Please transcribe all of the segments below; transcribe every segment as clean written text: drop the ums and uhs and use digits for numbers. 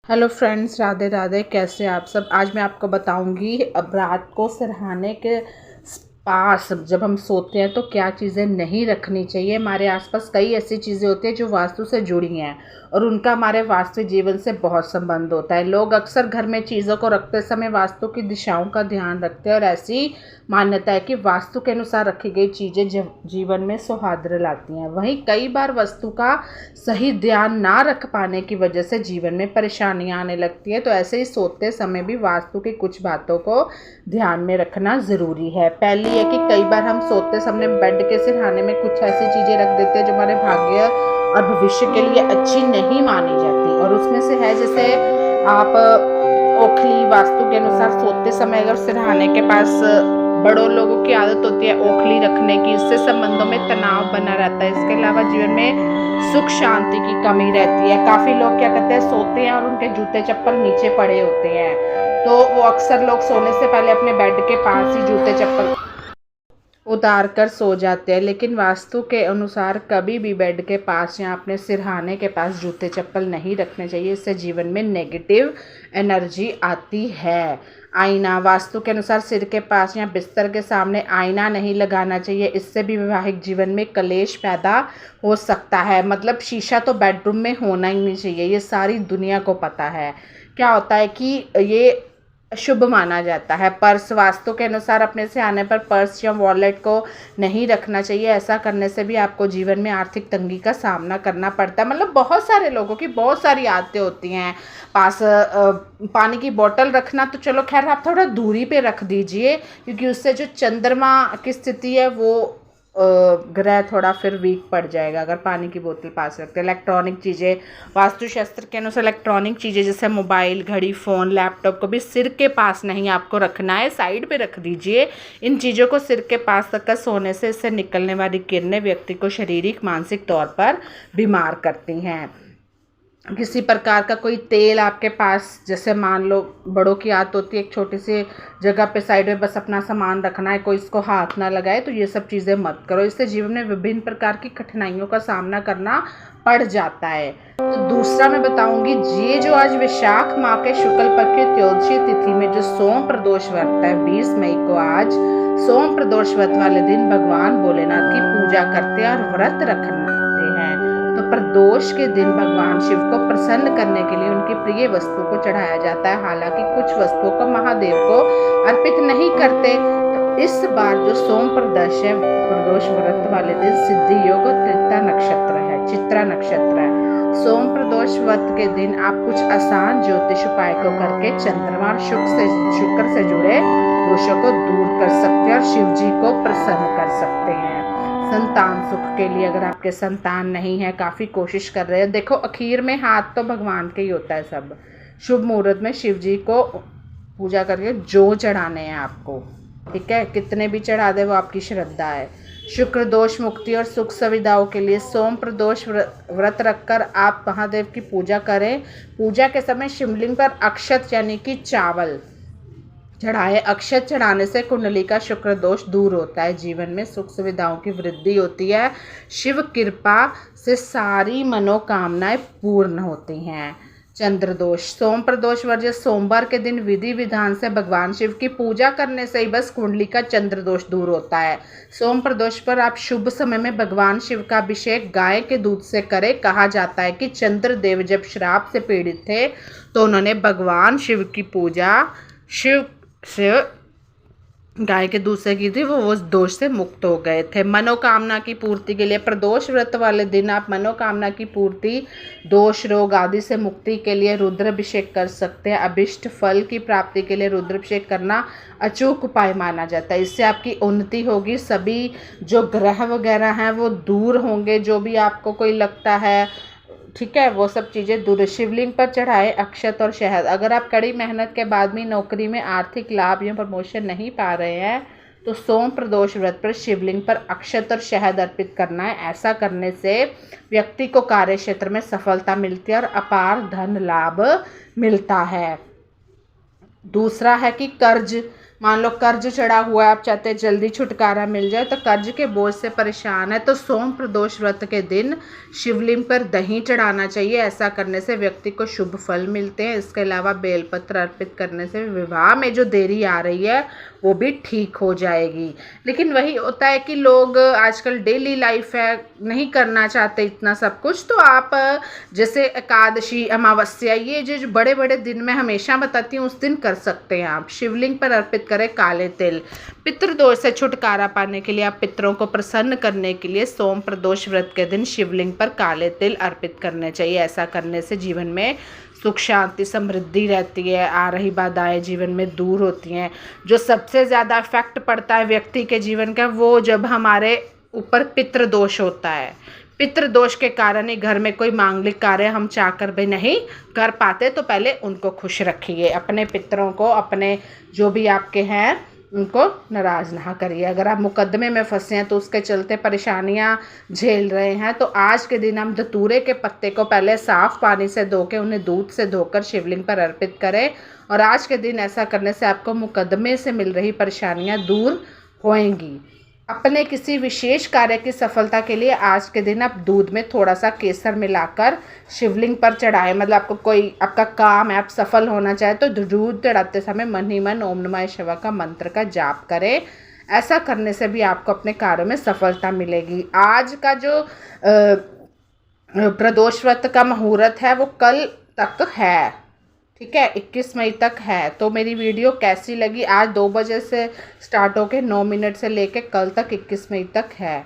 Hello friends, Radhe Radhe. कैसे आप सब। आज मैं आपको बताऊंगी अब रात को सिरहाने के पास जब हम सोते हैं तो क्या चीज़ें नहीं रखनी चाहिए। हमारे आसपास कई ऐसी चीज़ें होती हैं जो वास्तु से जुड़ी हैं और उनका हमारे वास्तविक जीवन से बहुत संबंध होता है। लोग अक्सर घर में चीज़ों को रखते समय वास्तु की दिशाओं का ध्यान रखते हैं और ऐसी मान्यता है कि वास्तु के अनुसार रखी गई चीज़ें जीवन में सौहार्द लाती हैं। वहीं कई बार वस्तु का सही ध्यान ना रख पाने की वजह से जीवन में परेशानियां आने लगती है। तो ऐसे ही सोते समय भी वास्तु की कुछ बातों को ध्यान में रखना ज़रूरी है। पहली है कि कई बार हम सोते समय बेड के सिरहाने में कुछ ऐसी चीज़ें रख देते हैं जो हमारे भाग्य और भविष्य के लिए अच्छी नहीं मानी जाती। और उसमें से है जैसे आप ओखली वास्तु के अनुसार सोते समय अगर सिरहाने के पास बड़ों लोगों की आदत होती है ओखली रखने की, इससे संबंधों में तनाव बना रहता है। इसके अलावा जीवन में सुख शांति की कमी रहती है। काफ़ी लोग क्या करते हैं, सोते हैं और उनके जूते चप्पल नीचे पड़े होते हैं, तो वो अक्सर लोग सोने से पहले अपने बेड के पास ही जूते चप्पल उतार कर सो जाते हैं। लेकिन वास्तु के अनुसार कभी भी बेड के पास या अपने सिरहाने के पास जूते चप्पल नहीं रखने चाहिए। इससे जीवन में नेगेटिव एनर्जी आती है। आईना वास्तु के अनुसार सिर के पास या बिस्तर के सामने आईना नहीं लगाना चाहिए। इससे भी वैवाहिक जीवन में कलेश पैदा हो सकता है। मतलब शीशा तो बेडरूम में होना ही नहीं चाहिए, ये सारी दुनिया को पता है। क्या होता है कि ये शुभ माना जाता है। पर्स वास्तु के अनुसार अपने से आने पर पर्स या वॉलेट को नहीं रखना चाहिए। ऐसा करने से भी आपको जीवन में आर्थिक तंगी का सामना करना पड़ता है। मतलब बहुत सारे लोगों की बहुत सारी आदतें होती हैं। पास पानी की बोतल रखना तो चलो खैर आप थोड़ा दूरी पे रख दीजिए, क्योंकि उससे जो चंद्रमा की स्थिति है वो ग्रह थोड़ा फिर वीक पड़ जाएगा अगर पानी की बोतल पास रखते हैं। इलेक्ट्रॉनिक चीज़ें वास्तुशास्त्र के अनुसार इलेक्ट्रॉनिक चीज़ें जैसे मोबाइल, घड़ी, फ़ोन, लैपटॉप को भी सिर के पास नहीं आपको रखना है, साइड पे रख दीजिए। इन चीज़ों को सिर के पास रखकर सोने से इससे निकलने वाली किरणें व्यक्ति को शारीरिक मानसिक तौर पर बीमार करती हैं। किसी प्रकार का कोई तेल आपके पास, जैसे मान लो बड़ों की आदत होती है एक छोटी सी जगह पे साइड में बस अपना सामान रखना है, कोई इसको हाथ ना लगाए, तो ये सब चीज़ें मत करो। इससे जीवन में विभिन्न प्रकार की कठिनाइयों का सामना करना पड़ जाता है। तो दूसरा मैं बताऊंगी, ये जो आज वैशाख माह के शुक्ल पक्ष की त्योदशी तिथि में जो सोम प्रदोष व्रत है, 20 मई को आज सोम प्रदोष व्रत वाले दिन भगवान भोलेनाथ की पूजा करते हैं और व्रत रखते हैं। तो प्रदोष के दिन भगवान शिव को प्रसन्न करने के लिए उनकी प्रिय वस्तु को चढ़ाया जाता है। हालांकि कुछ वस्तुओं को महादेव को अर्पित नहीं करते। तो इस बार जो सोम प्रदोष व्रत वाले दिन सिद्धि योग चित्रा नक्षत्र है। सोम प्रदोष व्रत के दिन आप कुछ आसान ज्योतिष उपाय को करके चंद्रमा और शुक्र से जुड़े दोषों को दूर कर सकते हैं और शिव जी को प्रसन्न कर सकते हैं। संतान सुख के लिए अगर आपके संतान नहीं है, काफ़ी कोशिश कर रहे हैं, देखो आखिर में हाथ तो भगवान के ही होता है। सब शुभ मुहूर्त में शिव जी को पूजा करके जो चढ़ाने हैं आपको, ठीक है, कितने भी चढ़ा दे वो आपकी श्रद्धा है। शुक्र दोष मुक्ति और सुख सुविधाओं के लिए सोम प्रदोष व्रत रखकर आप महादेव की पूजा करें। पूजा के समय शिवलिंग पर अक्षत यानी कि चावल चढ़ाए। अक्षत चढ़ाने से कुंडली का शुक्र दोष दूर होता है, जीवन में सुख सुविधाओं की वृद्धि होती है, शिव कृपा से सारी मनोकामनाएं पूर्ण होती हैं। चंद्र दोष सोम प्रदोष वर्ज सोमवार के दिन विधि विधान से भगवान शिव की पूजा करने से ही बस कुंडली का चंद्र दोष दूर होता है। सोम प्रदोष पर आप शुभ समय में भगवान शिव का अभिषेक गाय के दूध से करें। कहा जाता है कि चंद्रदेव जब श्राप से पीड़ित थे तो उन्होंने भगवान शिव की पूजा शिव से गाय के दूध से की थी, वो उस दोष से मुक्त हो गए थे। मनोकामना की पूर्ति के लिए प्रदोष व्रत वाले दिन आप मनोकामना की पूर्ति, दोष रोग आदि से मुक्ति के लिए रुद्राभिषेक कर सकते हैं। अभिष्ट फल की प्राप्ति के लिए रुद्राभिषेक करना अचूक उपाय माना जाता है। इससे आपकी उन्नति होगी, सभी जो ग्रह वगैरह हैं वो दूर होंगे, जो भी आपको कोई लगता है, ठीक है, वो सब चीज़ें दूर। शिवलिंग पर चढ़ाए अक्षत और शहद। अगर आप कड़ी मेहनत के बाद भी नौकरी में आर्थिक लाभ या प्रमोशन नहीं पा रहे हैं तो सोम प्रदोष व्रत पर शिवलिंग पर अक्षत और शहद अर्पित करना है। ऐसा करने से व्यक्ति को कार्य क्षेत्र में सफलता मिलती है और अपार धन लाभ मिलता है। दूसरा है कि कर्ज मान लो कर्ज चढ़ा हुआ है, आप चाहते हैं जल्दी छुटकारा मिल जाए, तो कर्ज के बोझ से परेशान है तो सोम प्रदोष व्रत के दिन शिवलिंग पर दही चढ़ाना चाहिए। ऐसा करने से व्यक्ति को शुभ फल मिलते हैं। इसके अलावा बेलपत्र अर्पित करने से विवाह में जो देरी आ रही है वो भी ठीक हो जाएगी। लेकिन वही होता है कि लोग आजकल डेली लाइफ है, नहीं करना चाहते इतना सब कुछ, तो आप जैसे एकादशी, अमावस्या, ये जो बड़े बड़े दिन में हमेशा बताती हूँ उस दिन कर सकते हैं। आप शिवलिंग पर अर्पित करें काले तिल। पितृदोष से छुटकारा पाने के लिए, आप पितरों को प्रसन्न करने के लिए सोम प्रदोष व्रत के दिन शिवलिंग पर काले तिल अर्पित करने चाहिए। ऐसा करने से जीवन में सुख शांति समृद्धि रहती है, आ रही बाधाएं जीवन में दूर होती हैं। जो सबसे ज़्यादा इफेक्ट पड़ता है व्यक्ति के जीवन का, वो जब हमारे ऊपर पितृदोष होता है। पितृदोष के कारण ही घर में कोई मांगलिक कार्य हम चाहकर भी नहीं कर पाते, तो पहले उनको खुश रखिए। अपने पितरों को, अपने जो भी आपके हैं उनको नाराज़ ना करिए। अगर आप मुकदमे में फंसे हैं तो उसके चलते परेशानियां झेल रहे हैं, तो आज के दिन हम धतूरे के पत्ते को पहले साफ़ पानी से धो के उन्हें दूध से धोकर शिवलिंग पर अर्पित करें। और आज के दिन ऐसा करने से आपको मुकदमे से मिल रही परेशानियां दूर होएंगी। अपने किसी विशेष कार्य की सफलता के लिए आज के दिन आप दूध में थोड़ा सा केसर मिलाकर शिवलिंग पर चढ़ाएं। मतलब आपको कोई आपका काम है, आप सफल होना चाहे तो दूध चढ़ाते समय मन ही मन ओम नमः शिवाय का मंत्र का जाप करें। ऐसा करने से भी आपको अपने कार्यों में सफलता मिलेगी। आज का जो प्रदोष व्रत का मुहूर्त है वो कल तक है, ठीक है, 21 मई तक है। तो मेरी वीडियो कैसी लगी? आज 2 बजे से स्टार्ट होके 9 मिनट से लेके कल तक 21 मई तक है।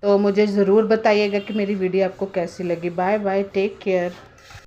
तो मुझे ज़रूर बताइएगा कि मेरी वीडियो आपको कैसी लगी। Bye bye, take care.